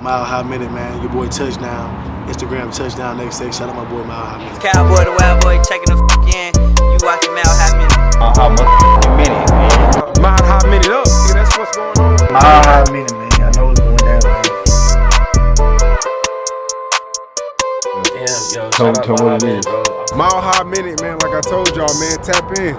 Mile High Minute, man. Your boy Touchdown. Instagram Touchdown XX. Shout out my boy Mile High Minute. Cowboy the wild boy checking the in. You watching Mile High Minute. Minute, man. Mile High Minute up. Yeah, that's what's going on. Mile High Minute, man. I know it's going down, man. Damn, yo, Tell shout them out what it Mile is. High Minute, bro. Mile High Minute, man. Like I told y'all, man. Tap in.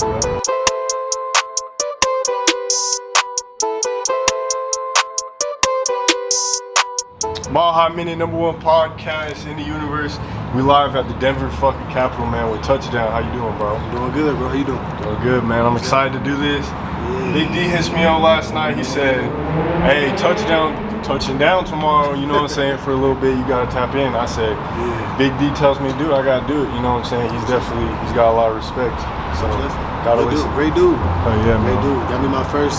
Mile High Minute, #1 podcast in the universe. We live at the Denver fucking Capitol, man, with Touchdown. How you doing, bro? Doing good, bro. How you doing? Doing good, man. I'm excited to do this. Big D hits me up last night. He said, hey, touching down tomorrow, you know what I'm saying, for a little bit, you gotta tap in. I said, Big D tells me to do it, I gotta do it, you know what I'm saying? He's got a lot of respect. So, gotta listen. Great dude. Oh, yeah, man. Great dude. Got me my first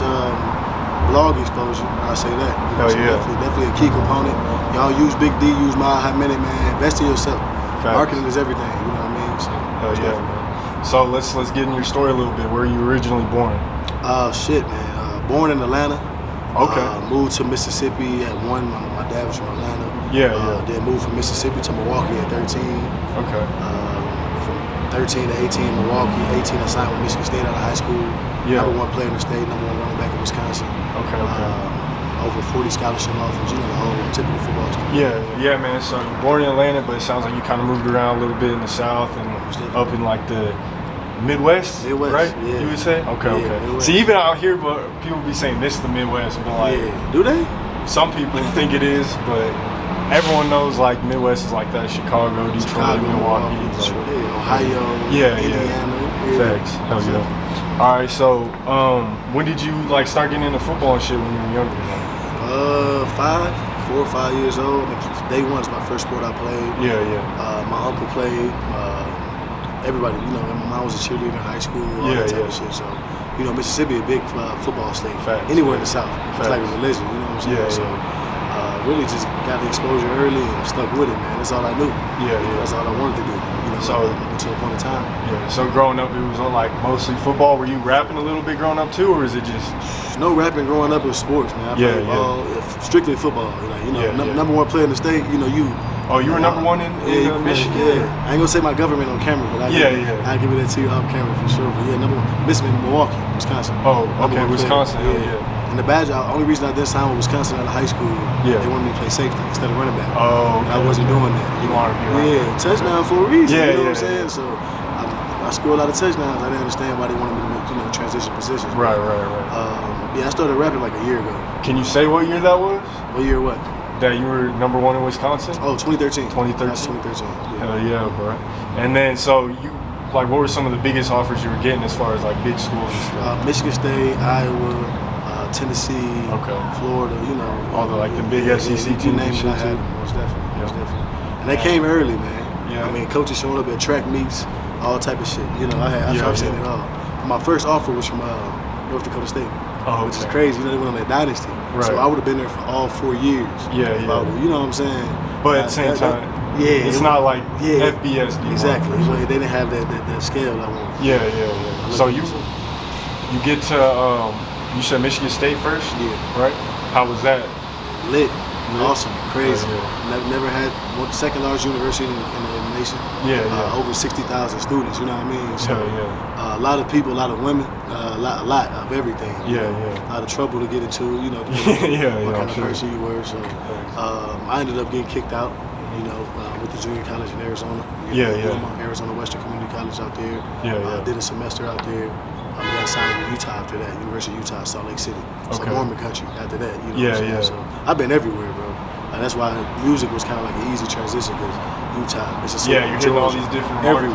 blog exposure, I say that. You know, Hell yeah. Definitely a key component. Y'all use Big D, use Mile High Minute, man. Invest in yourself. Facts. Marketing is everything, you know what I mean? So, Hell yeah, man. So let's get in your story a little bit. Where were you originally born? Shit, man. Born in Atlanta. Okay. Moved to Mississippi at 1. My dad was from Atlanta. Yeah. Then moved from Mississippi to Milwaukee at 13. Okay. From 13 to 18 Milwaukee. 18 I signed with Michigan State out of high school. Yeah. #1 player in the state. #1 running back in Wisconsin. Okay. Over 40 scholarship offers. You know, the whole typical football stuff. Yeah, man. So you're born in Atlanta, but it sounds like you kind of moved around a little bit in the South and up in like the Midwest, right? Yeah. You would say? Okay. Midwest. See, even out here, but people be saying this is the Midwest, but like, Do they? some people think it is, but everyone knows like Midwest is like that: Chicago, Detroit, Milwaukee, Ohio, Indiana. Facts. Hell yeah. All right, so when did you like start getting into football and shit when you were younger? 4 or 5 years old. Day one is my first sport I played. My uncle played. Everybody, you know, my mom was a cheerleader in high school, all that type of shit. So, you know, Mississippi a big football state. Facts. Anywhere in the South, it's like a religion. You know what I'm saying? Really just got the exposure early and stuck with it, man. That's all I knew. That's all I wanted to do. You know, so until a point in time. So growing up, it was like mostly football. Were you rapping a little bit growing up too, or is it just? No rapping growing up. It was sports, man. I played ball, strictly football. Like, you know, #1 player in the state. You know, you. Oh, you were #1 in Michigan? Yeah. I ain't gonna say my government on camera, but I'll give it that to you off camera for sure. But yeah, Mississippi, Milwaukee, Wisconsin. Oh, okay, Wisconsin. And the badge, the only reason I did sign with Wisconsin out of high school, they wanted me to play safety instead of running back. Oh, okay. And I wasn't doing that. You wanted to be right. Touchdown for a reason. Yeah, you know what I'm saying? So I scored a lot of touchdowns. I didn't understand why they wanted me to make, transition positions. Right. I started rapping like a year ago. Can you say what year that was? What year what? That you were #1 in Wisconsin? Oh, 2013. 2013? That's 2013. Yeah. Hell yeah, bro. And then, so you, like, what were some of the biggest offers you were getting as far as, like, big schools and stuff? Michigan State, Iowa, Tennessee, Florida, you know. All the, like, the big SEC teams and shit, too. Most definitely. And they came early, man. Yeah. I mean, coaches showing up at track meets, all type of shit. You know, I've seen it all. My first offer was from North Dakota State. Which is crazy. You know, they went on that dynasty. Right. So I would have been there for all 4 years. You know what I'm saying? But at the same time, it's not like FBS. Exactly. They didn't have that scale I wanted. Yeah. So you get to, you said Michigan State first? Yeah. Right? How was that? Lit. Awesome. Crazy. Yeah. Never had second largest university in the nation. Over 60,000 students, you know what I mean? So, a lot of people, a lot of women, a lot of everything. A lot of trouble to get into, you know, what kind of person you were. So I ended up getting kicked out, with the junior college in Arizona. Arizona Western Community College out there. Did a semester out there. I got signed with Utah after that, University of Utah, Salt Lake City. So Mormon country after that, you know what I'm saying? So I've been everywhere, bro. That's why music was kind of like an easy transition, because Utah, it's a you're hitting all these different markets.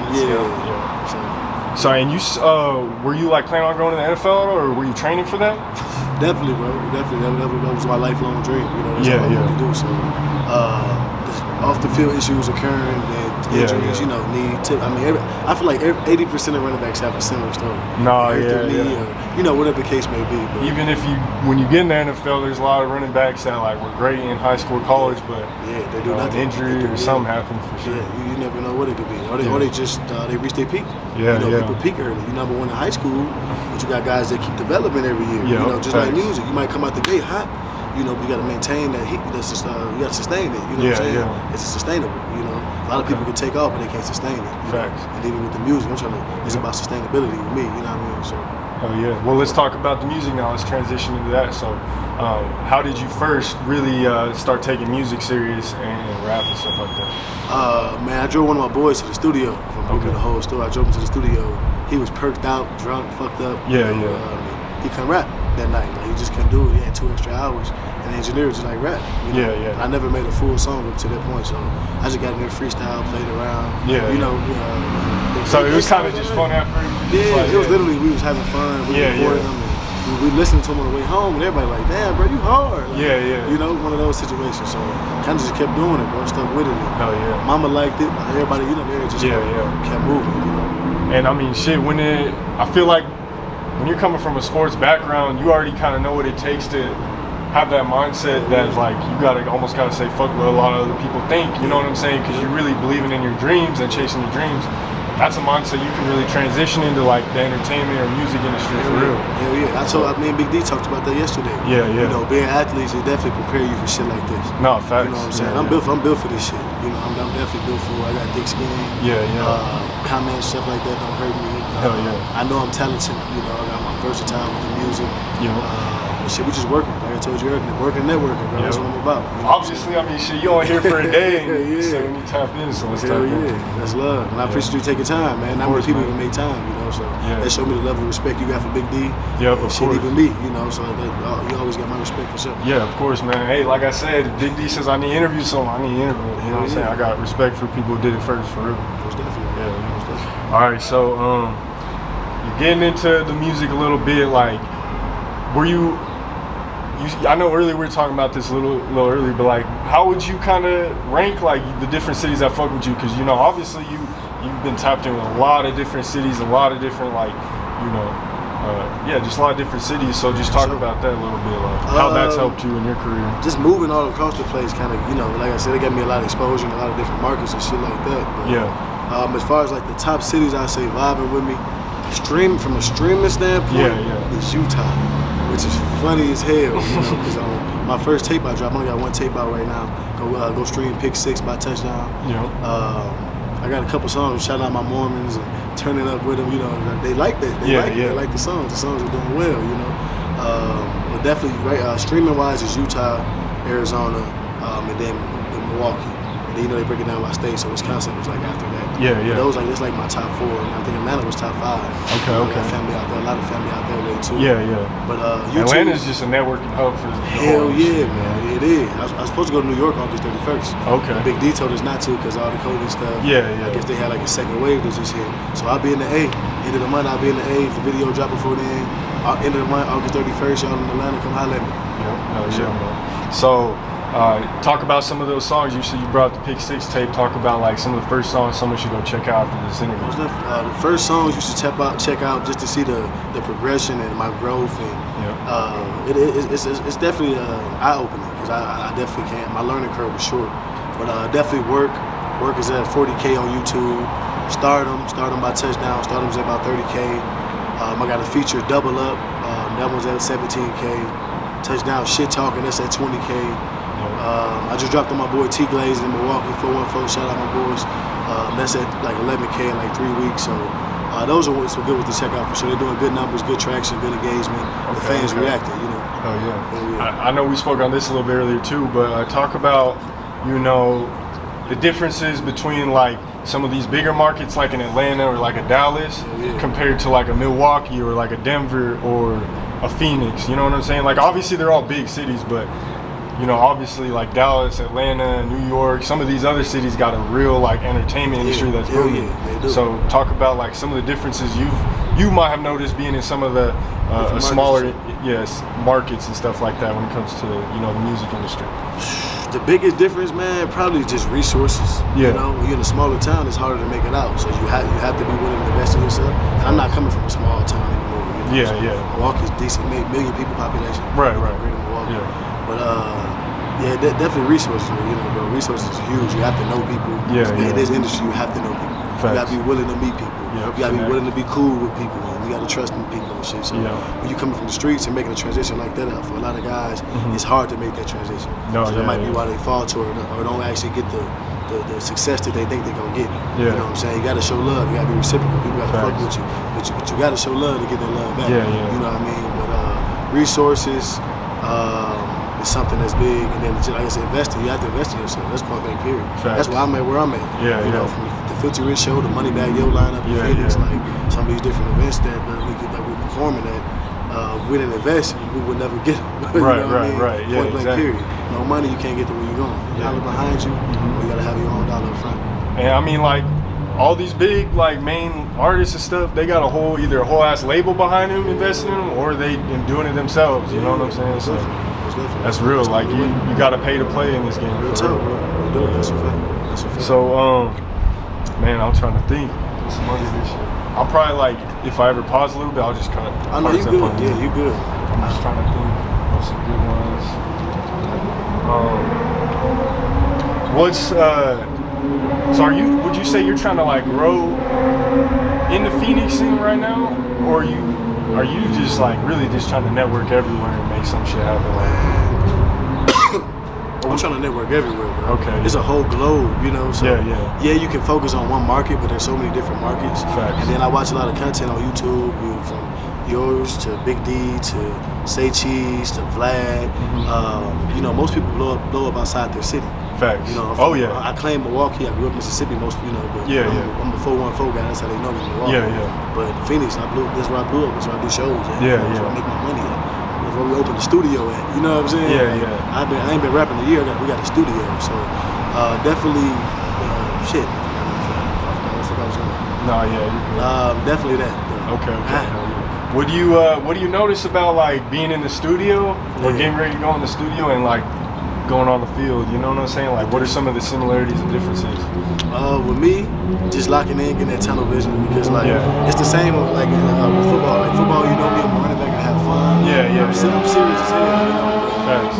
So, and you, were you like planning on going to the NFL, or were you training for that? Definitely, bro. Definitely. That was my lifelong dream. You know, that's what I wanted to do. So, off the field issues occurring, and injuries, you know, I feel like 80% of running backs have a similar story. Or, you know, whatever the case may be. But even if when you get in the NFL, there's a lot of running backs that like were great in high school, college, but they do nothing. An injury or something happens for sure. You never know what it could be. Or they just they reach their peak. People peak early. You're #1 in high school, but you got guys that keep developing every year. Just like music, you might come out the gate hot. you know, but you got to maintain that heat. You got to sustain it. You know what I'm saying? It's sustainable. You know, a lot of people can take off, but they can't sustain it. Facts. And even with the music, it's about sustainability with me. You know what I mean? So. Oh yeah. Well, let's talk about the music now. Let's transition into that. So, how did you first really start taking music serious and rap and stuff like that? Man, I drove one of my boys to the studio. If I'm giving the whole story, I drove him to the studio. He was perked out, drunk, fucked up. He couldn't rap that night. Like, he just couldn't do it. He had 2 extra hours, and the engineer was just like, rap. You know? I never made a full song up to that point, so I just got in there, freestyle, played around. You know. So it was kind of just fun effort. Yeah, like, it was literally, we was having fun. We recorded them. And we listened to them on the way home, and everybody like, damn, bro, you hard. Like, you know, one of those situations. So kind of just kept doing it, bro. Stuck with it. Hell yeah. Mama liked it. Everybody, you know, they just kept moving. You know. And I mean, shit. I feel like when you're coming from a sports background, you already kind of know what it takes to have that mindset that like you almost gotta say fuck what a lot of other people think. You know what I'm saying? Because you're really believing in your dreams and chasing your dreams. That's a mindset you can really transition into like the entertainment or music industry for real. Me and Big D talked about that yesterday. You know, being athletes, it definitely prepare you for shit like this. No, facts. You know what I'm saying? I'm built for this shit. You know, I'm definitely built for it. I got thick skin. Comments, stuff like that don't hurt me. Hell yeah. I know I'm talented. You know, I'm versatile with the music. Shit, we just working. Like I told you earlier, working and networking, bro. That's what I'm about. You know obviously, I mean, shit, you on here for a day. So when you tap in, so let's tap in. That's love. And I appreciate you taking time, man. Not many people even make time, you know. So that showed me the level of respect you got for Big D. Of course. Even me, you know. So you always got my respect for sure. Yeah, of course, man. Hey, like I said, Big D says I need to interview someone. I need to interview. You know what I'm saying? I got respect for people who did it first, for real. Most definitely. Most definitely. All right, so you're getting into the music a little bit. Like, were you? I know earlier we were talking about this a little earlier, but like, how would you kind of rank like the different cities that fuck with you? Because you know, obviously you've been tapped in with a lot of different cities, a lot of different like, you know, just a lot of different cities. So just talk about that a little bit, like how that's helped you in your career. Just moving all across the place, kind of, you know, like I said, it got me a lot of exposure in a lot of different markets and shit like that. But, as far as like the top cities, I say vibing with me, from a streaming standpoint, is Utah. Which is funny as hell, you know, because my first tape I dropped, I only got one tape out right now. Go stream Pick 6 by Touchdown. I got a couple songs, shout out my Mormons and turn it up with them, you know, they like that. They like the songs. The songs are doing well, you know. But definitely, streaming wise is Utah, Arizona, and then Milwaukee. And then, you know, they break it down by state, so Wisconsin was like after that. But that's like my top 4. And I think Atlanta was top 5. Okay. I got family out there, a lot of family out there way too. But Atlanta's just a networking hub for hell yeah, man, it is. I was supposed to go to New York August 31st. Okay. The Big D told us not to because all the COVID stuff. I guess they had like a second wave that just hit. So I'll be in the A. End of the month, I'll be in the A. If the video drop before then, end of the month, August 31st, y'all in Atlanta, come holler at me. So. Talk about some of those songs. You said you brought the Pick 6 tape. Talk about like some of the first songs someone should go check out after this interview. The first songs you should check out just to see the progression and my growth, and it's definitely eye opening because I definitely can't. My learning curve is short, but definitely work is at 40K on YouTube. Stardom by Touchdown. Stardom's at about 30K. I got a feature Double Up. That one's at 17K. Touchdown Shit Talking. That's at 20K. I just dropped on my boy T Glaze in Milwaukee, 414, shout out my boys. That's at like 11K in like 3 weeks. So those are what's good with the check out for sure. They're doing good numbers, good traction, good engagement. The fans reacted, you know. I know we spoke on this a little bit earlier too, but talk about, you know, the differences between like some of these bigger markets like in Atlanta or like a Dallas compared to like a Milwaukee or like a Denver or a Phoenix. You know what I'm saying? Like obviously they're all big cities, but you know, obviously like Dallas, Atlanta, New York, some of these other cities got a real like entertainment industry that's booming. So talk about like some of the differences you might have noticed being in some of the smaller markets and stuff like that when it comes to, you know, the music industry. The biggest difference, man, probably just resources. You know, when you're in a smaller town, it's harder to make it out. So you have to be willing to invest in yourself. And I'm not coming from a small town anymore. You know? Milwaukee's decent, million people population. Right. Greater Milwaukee. But definitely resources. You know, bro, resources are huge. You have to know people. In this industry, you have to know people. You gotta be willing to meet people. You gotta be willing to be cool with people. And you gotta trust in people and shit. So when you coming from the streets and making a transition like that, for a lot of guys, it's hard to make that transition. So that might be why they fall to it or don't actually get the success that they think they're gonna get. You know what I'm saying? You gotta show love. You gotta be reciprocal. People gotta fuck with you, but you gotta show love to get that love back. You know what I mean? But resources is something that's big, and then like I said, investing. You have to invest in yourself. That's point blank period. That's why I'm at where I'm at. You know, from the Filthy Rich show, the Money Bag Yo lineup, Phoenix, like some of these different events that we're performing at. If we didn't invest, we would never get them. Right. Point blank period. No money, you can't get to where you're going. Dollar behind you, or you gotta have your own dollar in front. And I mean, like, all these big, like, main artists and stuff, they got either a whole ass label behind them investing in them, or they doing it themselves. You know what I'm saying? So that's real. Like, you gotta pay to play in this game. Real talk, bro. That's a fact. So, man, I'm trying to think. Some other this shit. I'll probably, like, if I ever pause a little bit, I'll just cut. I know you good. Yeah, you good. I'm just trying to think of some good ones. So would you say you're trying to, like, grow in the Phoenix scene right now? Or are you just, like, really just trying to network everywhere and make some shit happen? I'm trying to network everywhere, bro. Okay. It's a whole globe, you know. So yeah, you can focus on one market, but there's so many different markets. Facts. And then I watch a lot of content on YouTube, from yours to Big D to Say Cheese to Vlad. You know, most people blow up outside their city. Facts. You know, I claim Milwaukee. I grew up in Mississippi, but I'm a 414 guy. That's how they know me in Milwaukee. But Phoenix, that's where I blew up. That's where I do shows. That's where I make my money at. That's where we open the studio at. You know what I'm saying? I ain't been rapping a year. We got a studio. So definitely, shit. I forgot I was going. No, you're good. Definitely that. Okay. What do you notice about, like, being in the studio or getting ready to go in the studio and, like, going on the field? You know what I'm saying? Like, what are some of the similarities and differences? With me, just locking in, getting that tunnel vision, because, like, it's the same like with football. Like, football, you know me, I'm a running back, I have fun. I'm serious as hell, you know.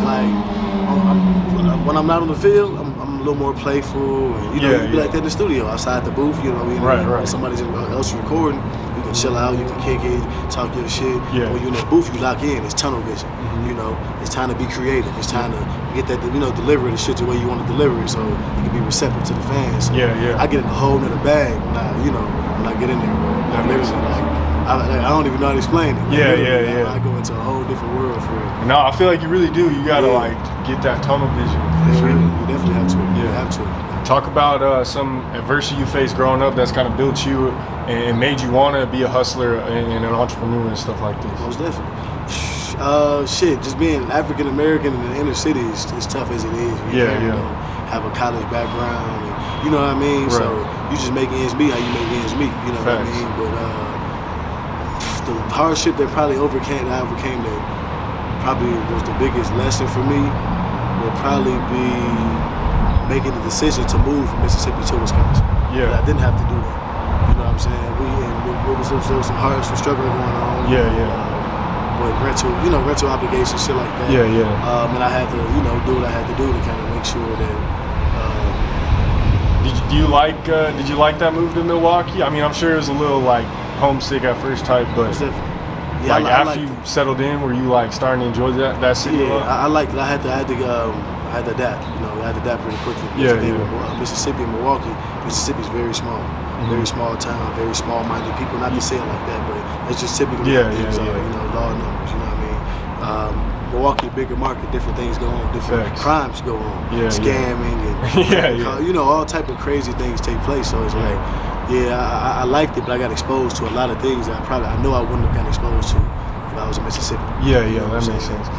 Like, when I'm not on the field, I'm a little more playful. And, you know, you be like that in the studio, outside the booth. You know, when somebody else recording, you can chill out, you can kick it, talk your shit. When you're in the booth, you lock in. It's tunnel vision. You know, it's time to be creative. It's time to get that, deliver the shit the way you want to deliver it, so it can be receptive to the fans. So I get in a whole nother bag when I get in there, bro. I don't even know how to explain it. I go into a whole different world for it. No, I feel like you really do. You gotta like get that tunnel vision. You definitely have to. You have to. Talk about some adversity you faced growing up that's kind of built you and made you want to be a hustler and an entrepreneur and stuff like this. Most definitely. Just being African American in the inner city is tough as it is. You have a college background, and, you know what I mean? So you just make ends meet how you make ends meet, you know what I mean? But the hardship that I overcame that probably was the biggest lesson for me would probably be making the decision to move from Mississippi to Wisconsin. But I didn't have to do that. You know what I'm saying? There was some struggling going on. With rental obligations, shit like that. And I had to, do what I had to do to kind of make sure that. Did you like that move to Milwaukee? I mean, I'm sure it was a little like homesick at first type, but after you settled in, were you like starting to enjoy that city? I liked it. I had to adapt. I had to adapt pretty quickly. Mississippi and Milwaukee. Mississippi's very small. Very small town, very small-minded people. Not to say it like that, but it's just typically things are. Law numbers. You know what I mean? Milwaukee, bigger market, different things go on, different crimes go on, scamming and all type of crazy things take place. So it's like, I liked it, but I got exposed to a lot of things that I know I wouldn't have gotten exposed to if I was in Mississippi. That makes sense.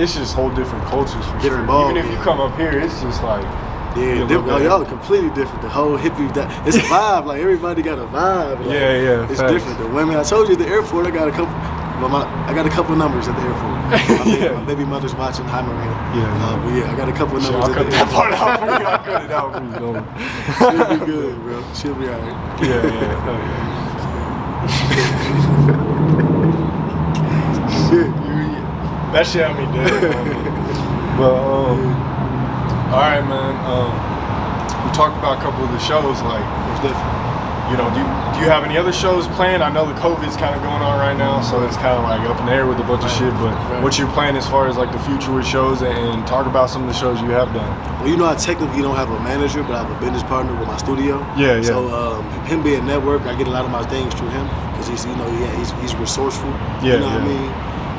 It's just whole different cultures for different sure. Even if you come up here, it's just like. Y'all are completely different. The whole hippie, it's a vibe. Like, everybody got a vibe. Like, it's different. The women, I told you at the airport, I got a couple numbers at the airport. My baby mother's watching. Hi, Marina. I got a couple of numbers at the airport. Part out for you. I cut it out for you. She'll be good, bro. She'll be alright. Shit. That shit had me dead. But all right, man. We talked about a couple of the shows, like most definitely. you know, do you have any other shows planned? I know the COVID's kind of going on right now, so it's kind of like up in the air with a bunch of shit. But what's your plan as far as like the future with shows, and talk about some of the shows you have done? Well, you know, I technically don't have a manager, but I have a business partner with my studio. Yeah. So him being network, I get a lot of my things through him because he's, you know, he's resourceful. Yeah, you know what I mean?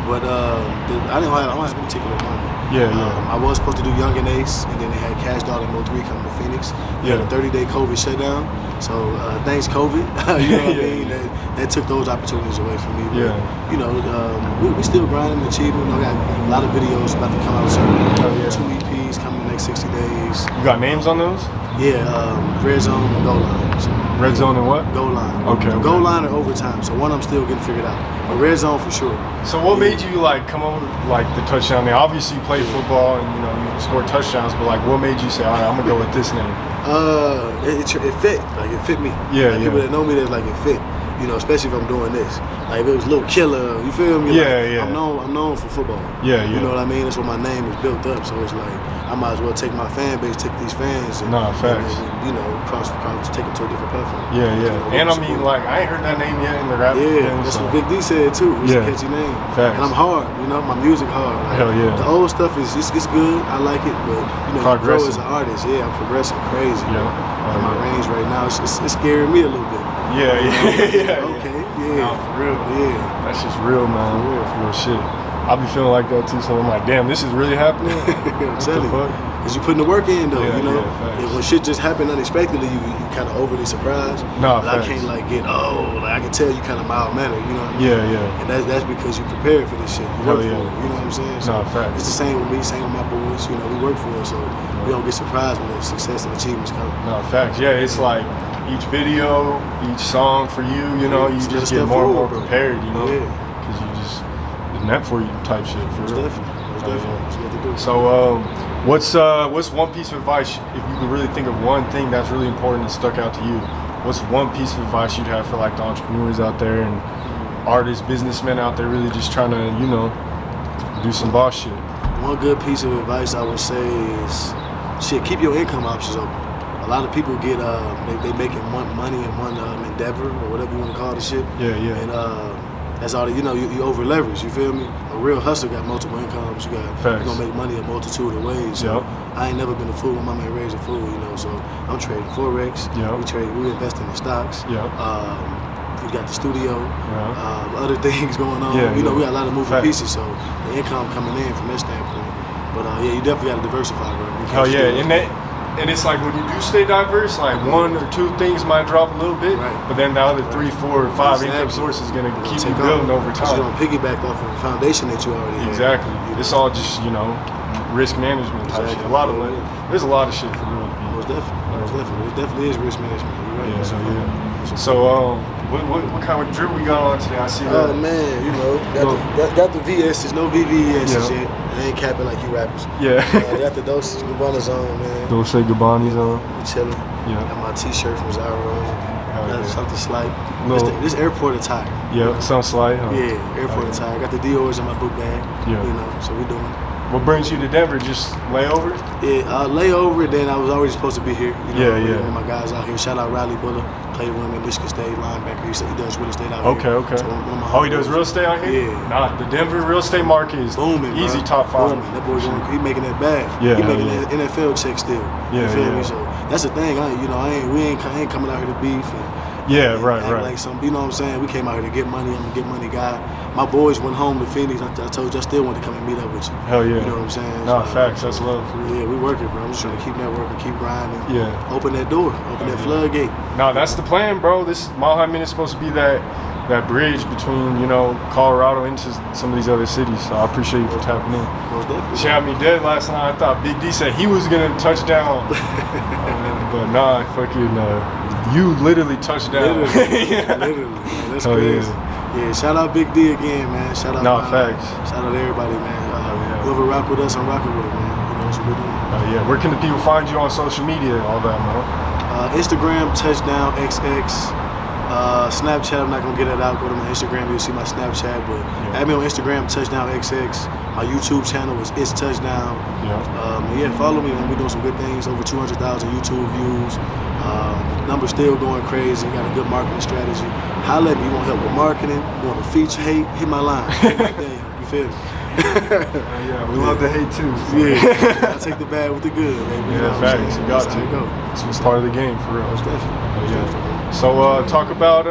But I don't have a particular moment. I was supposed to do Young and Ace, and then they had Cash Doll and Mo3 coming to Phoenix. They had a 30-day COVID shutdown. So thanks COVID, you know what I mean? That took those opportunities away from me. But, you know, we still grinding and achieving. I got a lot of videos about to come out soon. 2 EPs coming in the next 60 days. You got names on those? Yeah, Red Zone and Goal Line. So, Red Zone and what? Goal Line. Okay. Goal Line or Overtime. So one I'm still getting figured out. But Red Zone for sure. So what made you like come up with like the touchdown name? Obviously you played football and you know you scored touchdowns, but like what made you say, all right, I'm gonna go with this name? It fit. Like it fit me. People that know me, that like it fit. You know, especially if I'm doing this. Like if it was Little Killer, you feel me? Like, I'm known for football. You know what I mean? That's what my name is built up. So it's like I might as well take my fan base, take these fans, and, facts. And, you know, cross take them to a different platform. You know, and I mean, like I ain't heard that name yet in the rap. That's what Big D said too. It's a catchy name. Facts. And I'm hard. You know, my music hard. Like, Hell yeah. The old stuff is it's good. I like it, but you know, you grow as an artist. I'm progressing crazy. At my range right now, it's scaring me a little bit. Okay. Nah, for real. That's just real, man. For real shit. I be feeling like that too, so I'm like, damn, this is really happening? I'm telling you. Because you putting the work in though, you know? When shit just happened unexpectedly, you kind of overly surprised. But I can't like get, I can tell you kind of mild-mannered, you know what I mean? And that's because you prepared for this shit. You work for it, you know what I'm saying? So it's the same with me, same with my boys, you know, we work for it, so we don't get surprised when the success and achievements come. Facts. It's like each video, each song for you, you know, you just get more and more prepared, you know? Because you just, it's meant for you type shit, for real. Definitely. So, what's one piece of advice, if you could really think of one thing that's really important and stuck out to you, what's one piece of advice you'd have for like the entrepreneurs out there and artists, businessmen out there really just trying to, you know, do some boss shit? One good piece of advice I would say is, keep your income options open. A lot of people get, they making money in one endeavor or whatever you want to call the shit. And that's all, you know, you over leverage, you feel me? A real hustler got multiple incomes. You're gonna make money a multitude of ways. So I ain't never been a fool. My mama ain't raised a fool, you know. So I'm trading Forex. We invest in the stocks. We got the studio. Other things going on. You know, we got a lot of moving pieces. So the income coming in from that standpoint. But you definitely got to diversify, bro. And it's like when you do stay diverse, like one or two things might drop a little bit, but then the other 3, 4, 5 income sources gonna keep you building over time. You don't piggyback off of the foundation that you already have. Exactly. It's all just, you know, risk management type shit. There's a lot of shit for real. Most definitely. It definitely is risk management. You're right. So what kind of drip we got on today? I see that. Oh man, you know, got the VS's, no VVS's yet. They ain't capping like you rappers. Got the Dose Gabbana's on, man. Dose Gabbana's on. We chilling. Got my T-shirt from Zara on. Got something slight. This airport attire. Something slight. Huh? Airport attire. Got the Dior's in my book bag. You know, so we doing. What brings you to Denver? Just layover? Layover. Then I was already supposed to be here. You know, yeah. My guys out here. Shout out Riley Buller. Played with him at Michigan State, linebacker. He does real estate out here. Okay. So he does real estate out here? Yeah. Nah, the Denver real estate market is booming, easy, bro. top 5. Booming. That boy's he making that bag. Yeah, he making that NFL check still. You feel me? So that's the thing. We ain't coming out here to beef. Right. Like some, you know what I'm saying? We came out here to get money. I'm a get money guy. My boys went home to Phoenix. I told you I still want to come and meet up with you. Hell yeah. You know what I'm saying? Nah, facts. That's love. Yeah, we working, bro. I'm just trying to keep networking, keep grinding. Open that door. Open that floodgate. Nah, that's the plan, bro. This Mile High Minute is supposed to be that bridge between, you know, Colorado into some of these other cities. So I appreciate you for tapping in. Most definitely. She had me dead last night. I thought Big D said he was gonna touch down. But nah, you literally touched down. Literally. Man, that's crazy. Yeah, shout out Big D again, man. Shout out facts. Shout out everybody, man. Whoever rock with us, I'm rocking with it, man. You know, that's what we're doing. Where can the people find you on social media, all that, man? Instagram, touchdown XX. Snapchat, I'm not gonna get it out. Go to my Instagram, you'll see my Snapchat. But add me on Instagram, TouchdownXX. My YouTube channel is It's Touchdown. Follow me, man. We're doing some good things. Over 200,000 YouTube views. Numbers still going crazy. Got a good marketing strategy. Holla at me. You want help with marketing? You want a feature? Hit my line. You feel me? We love the hate too. So. I take the bad with the good, baby. Facts. You got to. It's part of the game, for real. Most definitely. So talk about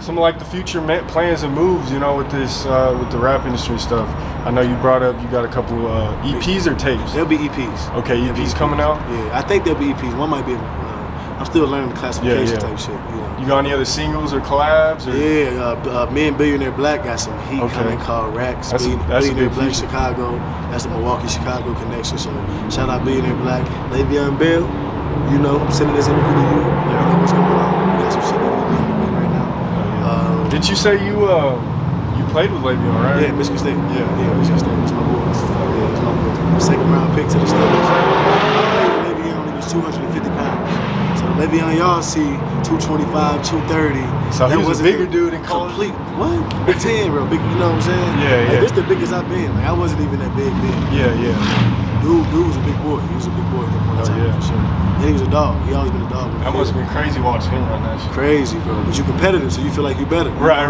some of like the future plans and moves, you know, with this with the rap industry stuff. I know you brought up you got a couple EPs or tapes. There'll be EPs. Okay, EPs coming out. Yeah, I think there'll be EPs. One might be. I'm still learning the classification type shit. You know. You got any other singles or collabs? Or? Yeah, me and Billionaire Black got some heat coming called Racks. That's Billionaire Black Chicago. That's the Milwaukee-Chicago connection. So shout out Billionaire Black. Le'Veon Bell, you know, I'm sending this interview to you. You know what's going on. We got some shit that we be on the way right now. Did you say you played with Le'Veon, right? Yeah, Michigan State. Yeah, Michigan State. That's my boy. Yeah, that's my boy. Second round pick to the Steelers. I played with Le'Veon when he was 250 pounds. So Le'Veon, y'all see 225, 230. So he was a bigger dude in college? Complete, what? Big 10, bro. Big, you know what I'm saying? Yeah. This the biggest I've been. Like, I wasn't even that big. Yeah. Dude was a big boy. He was a big boy at that point in time, for sure. And he was a dog. He always been a dog. That must have been crazy watching him run that shit. Crazy, bro. But you're competitive, so you feel like you're better. Right.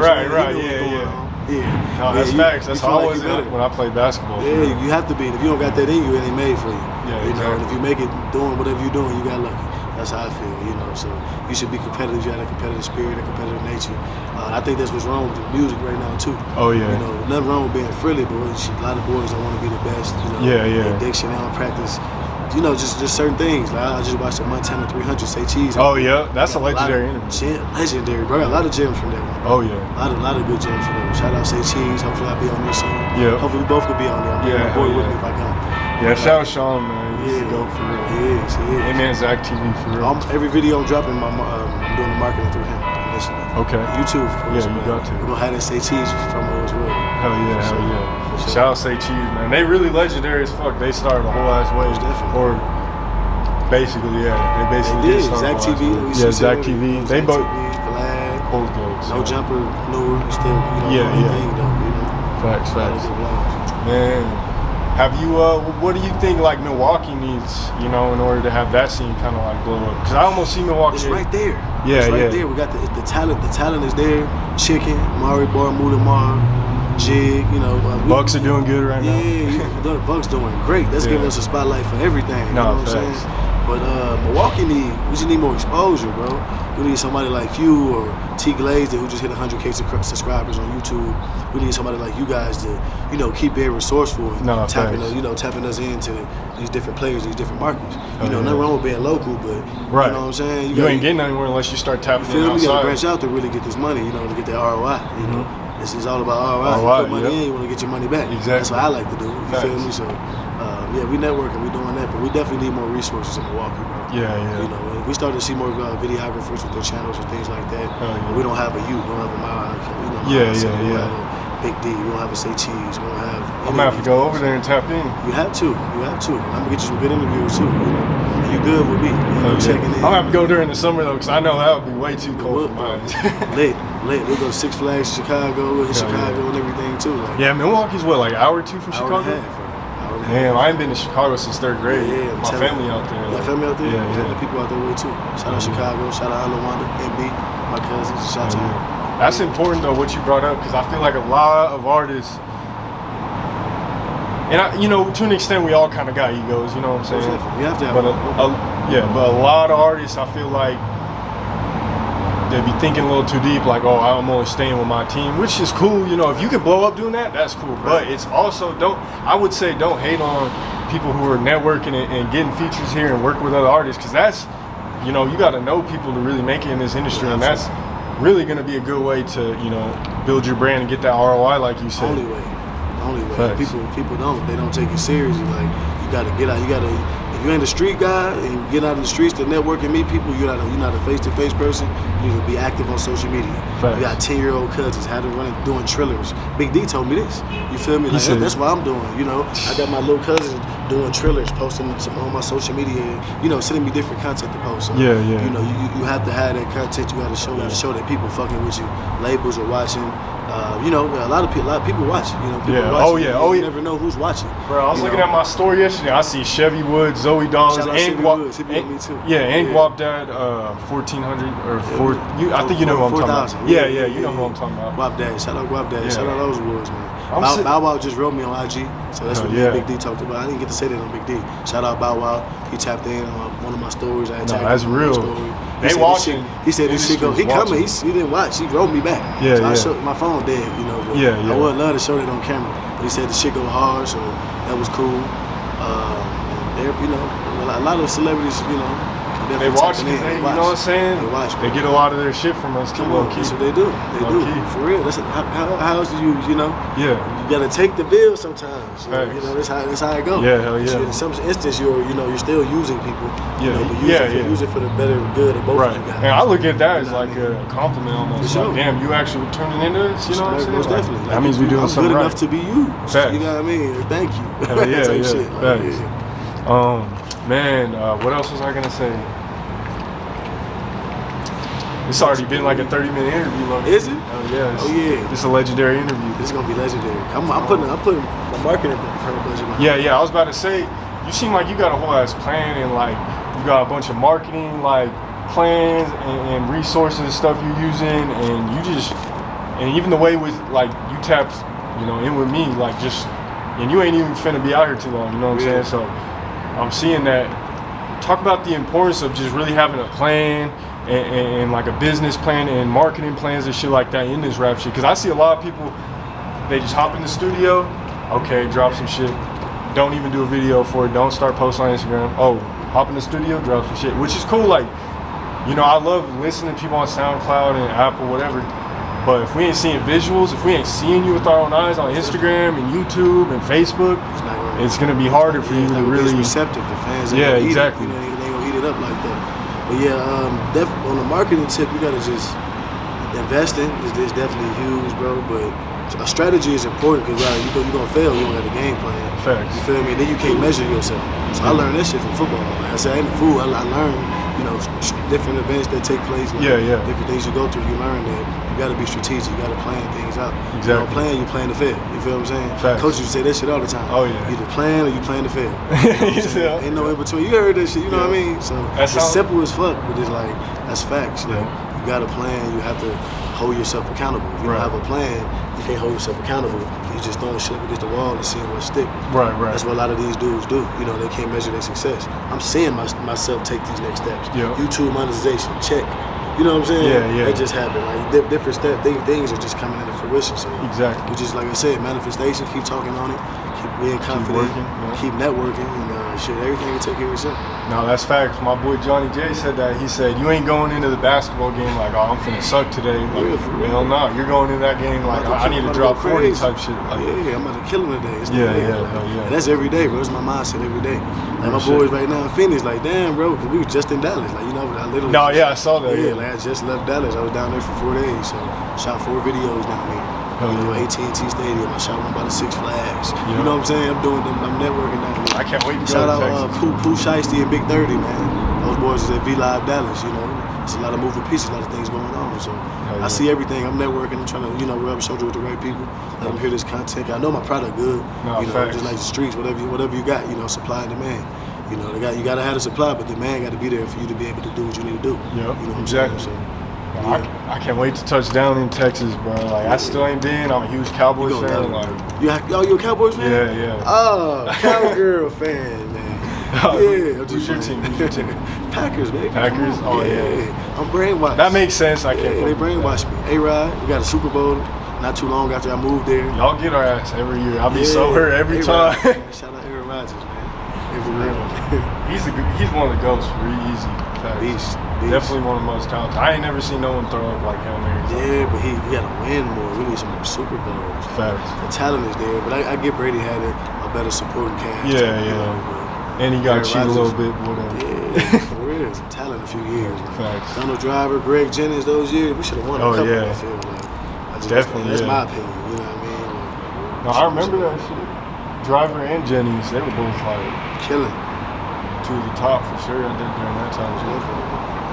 Yeah. No, that's facts. That's how I was when I played basketball. Yeah, you have to be. And if you don't got that in you, it ain't made for you. Yeah, you know, exactly. and if you make it doing whatever you're doing, you got lucky. That's how I feel, you know. So you should be competitive. You have a competitive spirit, a competitive nature. I think that's what's wrong with the music right now too. Oh yeah. You know, nothing wrong with being frilly, but a lot of boys don't want to be the best. You know. Yeah. Addiction, they don't practice. You know, just certain things. Like I just watched the Montana 300 say cheese. Oh yeah, that's a legendary interview. Legendary, bro. A lot of gems from that one. Oh yeah. A lot of good gems from that one. Shout out Say Cheese. Hopefully I'll be on there soon. Yeah. Hopefully we both could be on there. I'm my boy with me if I can. Yeah, shout out Sean, man. He's the GOAT for real. He is. Hey man, Zach TV for real. Every video I'm dropping, I'm doing the marketing through him. Okay. YouTube, of course. Yeah, you got to. We're gonna have that Say Cheese from as well. Hell yeah. Shout out Say Cheese, man. They really legendary as fuck. They started a whole ass wave. Definitely. Or basically, they basically did. Zach TV. Zach TV. They both. Flag. Both good. No jumper, newer. Still, you know, thing though. You know. Facts. Man. Have you, what do you think like Milwaukee needs, you know, in order to have that scene kind of like blow up? Because I almost see Milwaukee. It's right there. Yeah, it's right there. We got the talent. The talent is there. Chicken, Mari Bar, Mudamar, Jig, you know. Bucks are doing good right now. Yeah, the Bucks doing great. That's giving us a spotlight for everything. You know what I'm saying? But Milwaukee we just need more exposure, bro. We need somebody like you or T Glaze who just hit 100K subscribers on YouTube. We need somebody like you guys to, you know, keep being resourceful and tapping us into these different players, these different markets. You know, nothing wrong with being local, but you know what I'm saying? You ain't getting anywhere unless you start tapping in outside. You gotta branch out to really get this money, you know, to get that ROI. You know, this is all about ROI. You put money in, you want to get your money back. Exactly. That's what I like to do. You feel me? So, we networking, we doing that, but we definitely need more resources in Milwaukee, bro. Yeah. You know, we started to see more videographers with their channels and things like that. We don't have a you, we don't have a Mile, we don't have a Big D, we don't have a Say Cheese, we don't have. I'm gonna have to go over there and tap in. You have to, and I'm gonna get you some good interviews too. You know, and you good with me. You know, checking in. I'm gonna have to go during the summer though, because I know that would be way too cold for mine. Lit. We'll go to Six Flags in Chicago, we'll hit Chicago and everything too. Like, Milwaukee's what, like an hour or two from Chicago? Hour and a half. Damn, I ain't been to Chicago since 3rd grade. Yeah, my family out there. Your family out there? Yeah. People out there way too. Shout out Chicago, shout out Alawanda, MB, my cousins, shout out. That's important though, what you brought up, because I feel like a lot of artists, and you know, to an extent, we all kind of got egos. You know what I'm saying? You have to have. But a lot of artists, I feel like they be thinking a little too deep, like, oh, I'm only staying with my team, which is cool. You know, if you can blow up doing that, that's cool. But it's also don't hate on people who are networking and getting features here and working with other artists, because that's, you know, you got to know people to really make it in this industry, and that's really going to be a good way to, you know, build your brand and get that ROI, like you said. Only way. People don't take it seriously. Like, you got to get out. If you ain't a street guy and you get out in the streets to network and meet people, you're not a face-to-face person. You need to be active on social media. Facts. You got 10-year-old cousins, had to run doing trillers. Big D told me this. You feel me? Like, that's what I'm doing. You know, I got my little cousins doing trailers, posting some on my social media, sending me different content to post. So, yeah. You have to have that content. You got to show that people fucking with you. Labels are watching. A lot of people watch. People watch. You never know who's watching. Bro, I was looking at my story yesterday. I see Chevy Woods, Zoe Dollars, and Guap Dad 1400 or 4. I think you know who I'm talking about. Yeah, you know who I'm talking about. Guap Dad, shout out Guap Dad, shout out those Woods, man. Bow Wow just wrote me on IG, so that's what me and Big D talked about. I didn't get to say that on Big D. Shout out Bow Wow. He tapped in on one of my stories. That's real. They watching. He said this shit go. He coming. He didn't watch. He wrote me back. So I showed my phone dead. But I would love to show that on camera. But he said the shit go hard, so that was cool. A lot of celebrities, they watch me, you know what I'm saying? They watch. They get a lot of their shit from us too, low key. That's what they do. They do. For real. That's how else do you Yeah. You gotta take the bill sometimes. That's how it goes. Yeah, hell yeah. In some instance, you're still using people. But use it for the better good of both of you guys. And I look at that as like a compliment almost. Like, damn, you actually turning into this. You know what I'm saying? Most definitely. That means we're doing something good right. enough to be you. Facts. You know what I mean? Thank you. Hell yeah, shit. Man, what else was I gonna say? It's already been like a 30-minute interview. Is it? Oh yeah. Oh yeah. It's a legendary interview. It's gonna be legendary. I'm putting my marketing budget. Yeah. I was about to say, you seem like you got a whole ass plan and like you got a bunch of marketing like plans and resources and stuff you're using, and even the way with like you tapped, in with me, like and you ain't even finna be out here too long. You know what I'm saying? So I'm seeing that. Talk about the importance of just really having a plan. And like a business plan and marketing plans and shit like that in this rap shit. Because I see a lot of people, they just hop in the studio, okay, drop some shit, don't even do a video for it, don't start posting on Instagram. Oh, hop in the studio, drop some shit, which is cool. Like, I love listening to people on SoundCloud and Apple, whatever. But if we ain't seeing visuals, if we ain't seeing you with our own eyes on Instagram and YouTube and Facebook, it's gonna be harder for you to really receptive. The fans, exactly. They gonna eat it up like that. But on the marketing tip, you gotta just invest in. It's definitely huge, bro. But a strategy is important because you're gonna fail. You don't have a game plan. Facts. You feel me? Then you can't measure yourself. So I learned that shit from football. Like I said, I ain't a fool. I learned, different events that take place. Different things you go through. You learn that you gotta be strategic. You gotta plan things out. Exactly. You plan to fail. You feel what I'm saying? Facts. Coaches say that shit all the time. Oh yeah. Either plan or you plan to fail. Ain't no in between. You heard that shit. You know what I mean? So it's simple as fuck, but it's like that's facts. You got a plan. You have to hold yourself accountable. If you don't have a plan, you can't hold yourself accountable. You just throwing shit up against the wall and seeing what stick. Right. That's what a lot of these dudes do. They can't measure their success. I'm seeing myself take these next steps. YouTube monetization, check. You know what I'm saying? Yeah. It just happened. Like different things are just coming into fruition. So exactly. Which is like I said, manifestation. Keep talking on it. Keep being confident. Keep networking, and everything will take care of itself. No, that's facts. My boy Johnny J said that. He said you ain't going into the basketball game like, oh, I'm finna suck today. Like, hell no, you're going into that game like, I need to drop 40 type shit. Like, I'm about to kill him today. It's yeah. And that's every day, bro. It's my mindset every day. Like my boys right now in Phoenix, like, damn, bro, because we was just in Dallas. Like, I literally. No, I saw that. Yeah, like I just left Dallas. I was down there for 4 days, so shot 4 videos down there. AT&T Stadium. I shot one by the Six Flags. You know what I'm saying? I'm networking down there. I can't wait to shout go to out Pooh Shiesty and Big 30, man. Those boys is at V-Live Dallas, There's a lot of moving pieces, a lot of things going on. So I see everything. I'm networking. I'm trying to, rub shoulder with the right people. Let them hear this content. I know my product good. Just like the streets, whatever you got, supply and demand. You gotta have the supply, but demand got to be there for you to be able to do what you need to do. Yep. You know what exactly. I'm saying? So, I can't wait to touch down in Texas, bro. Like I still ain't been. I'm a huge Cowboys fan. You a Cowboys fan? Yeah. Oh, Cowgirl fan, man. Who's your team? Packers, baby. Packers? Oh yeah. I'm brainwashed. That makes sense. I can't. They brainwashed me. A-Rod, we got a Super Bowl not too long after I moved there. Y'all get our ass every year. I'll be so hurt every time. Shout out Aaron Rodgers, man. He's one of the GOATs. Really easy. Beast. Definitely one of the most talented. I ain't never seen no one throw up like Hail Mary. Yeah, but he got to win more. We need some more Super Bowls. Facts. The talent is there, but I get Brady had a better supporting cast. And he got cheated a little bit, whatever. Yeah, for real. Some talent a few years. Facts. Donald Driver, Greg Jennings, those years, we should have won a couple. I feel like. Definitely. That's my opinion. You know what I mean? No, I remember that shit. Driver and Jennings, they were both like killing. To the top for sure during that time.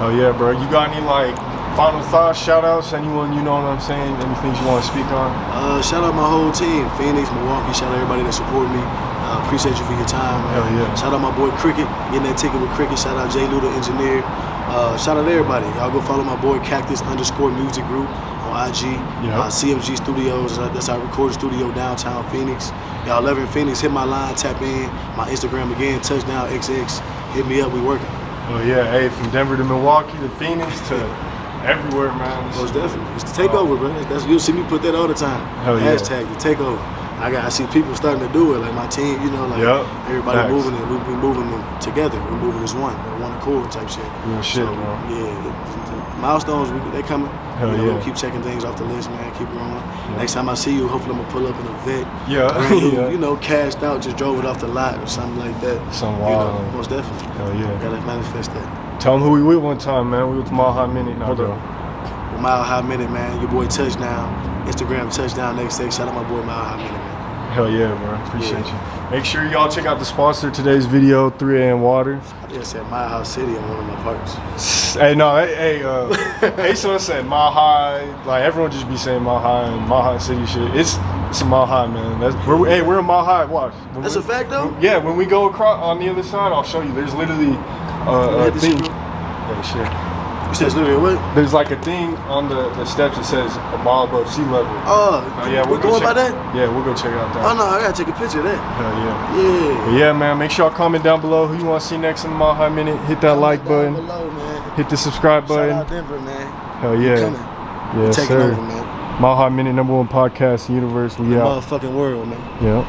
Oh yeah, bro. You got any like final thoughts, shout outs, anyone, you know what I'm saying? Anything you want to speak on? Shout out my whole team, Phoenix, Milwaukee, shout out everybody that support me. Appreciate you for your time, man. Hell yeah. Shout out my boy Cricket, getting that ticket with Cricket. Shout out Jay Luda, engineer. Shout out everybody. Y'all go follow my boy Cactus_music group on IG. CFG Studios, that's our recording studio downtown Phoenix. Y'all live in Phoenix, hit my line, tap in. My Instagram again, touchdownxx. Hit me up, we working. Oh yeah, hey, from Denver to Milwaukee to Phoenix to everywhere, man. Most definitely. It's the takeover, bro. You'll see me put that all the time. Hell yeah. Hashtag the takeover. I see people starting to do it, like my team, you know, like everybody Facts. moving it. We moving them together. We're moving as one accord type shit. Real shit, so, bro. Yeah, the milestones, they coming. Hell you know, yeah. We'll keep checking things off the list, man. Keep growing. Next time I see you, hopefully I'm gonna pull up in a vet. Brand new, you know, cashed out, just drove it off the lot or something like that. Some wild. You know, most definitely. Hell yeah. Gotta manifest that. Tell them who we with one time, man. We with Mile High Minute. No, bro. Mile High Minute, man. Your boy Touchdown. Instagram touchdownxx. Shout out my boy Mile High Minute, man. Hell yeah, bro. Appreciate you. Make sure y'all check out the sponsor of today's video, 3 AM Water. I just said Mile High City on one of my parts. Hey, no, hey, someone said Mile High. Like everyone just be saying Mile High and Mile High City shit. It's a Mile High, man. We're in Mile High. Watch. That's a fact, though. Yeah, when we go across on the other side, I'll show you. There's literally a thing. Yeah, shit. You said it's literally what? There's like a thing on the steps that says a mile above sea level. Oh, yeah, we're going by that? Yeah, we'll go check out that. Oh no, I gotta take a picture of that. Hell yeah. Yeah. But yeah, man. Make sure y'all comment down below who you want to see next in the Mile High Minute. Hit that like button. Below, man. Hit the subscribe button. Shout out Denver, man. Hell yeah. Coming. Yes, taking sir. over, man. Mile High Minute, #1 podcast in the universe. We out. Motherfucking world, man. Yep.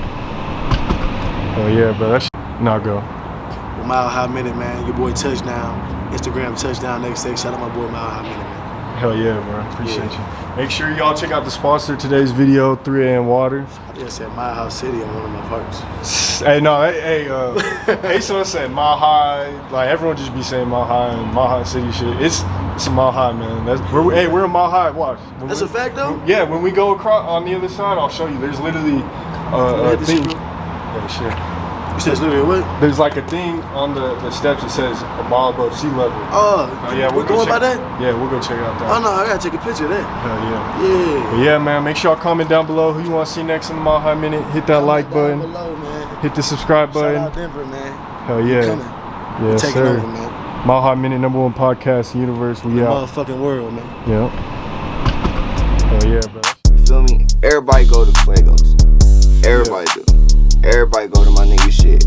Hell yeah, bro. That's not go. Well, Mile High Minute, man. Your boy Touchdown. Instagram touchdownxx. Shout out my boy Mile High Minute, man. Hell yeah, bro. Appreciate you. Make sure y'all check out the sponsor of today's video, 3 AM Water. I just said Mile High City on one of my parts. Hey, no, hey, someone said Mile High. Like everyone just be saying Mile High and Mile High City shit. It's a Mile High, man. We're in Mile High. Watch. That's a fact, though. Yeah, when we go across on the other side, I'll show you. There's literally a thing. Yeah, shit. You said it's literally what? There's like a thing on the steps that says a mile above sea level. Oh, yeah, we're going by that? Yeah, we'll go check out that. Oh no, I gotta take a picture of that. Hell yeah. Yeah. But yeah, man. Make sure y'all comment down below who you want to see next in the Mile High Minute. Hit that like button. Below, man. Hit the subscribe button. Shout out Denver, man. Hell yeah. Coming. Yes, taking sir. over, man. Mile High Minute, #1 podcast in the universe. We out. Motherfucking world, man. Yep. Hell yeah, bro. You feel me? Everybody go to Fuegos. Everybody do. Everybody go to my nigga shit.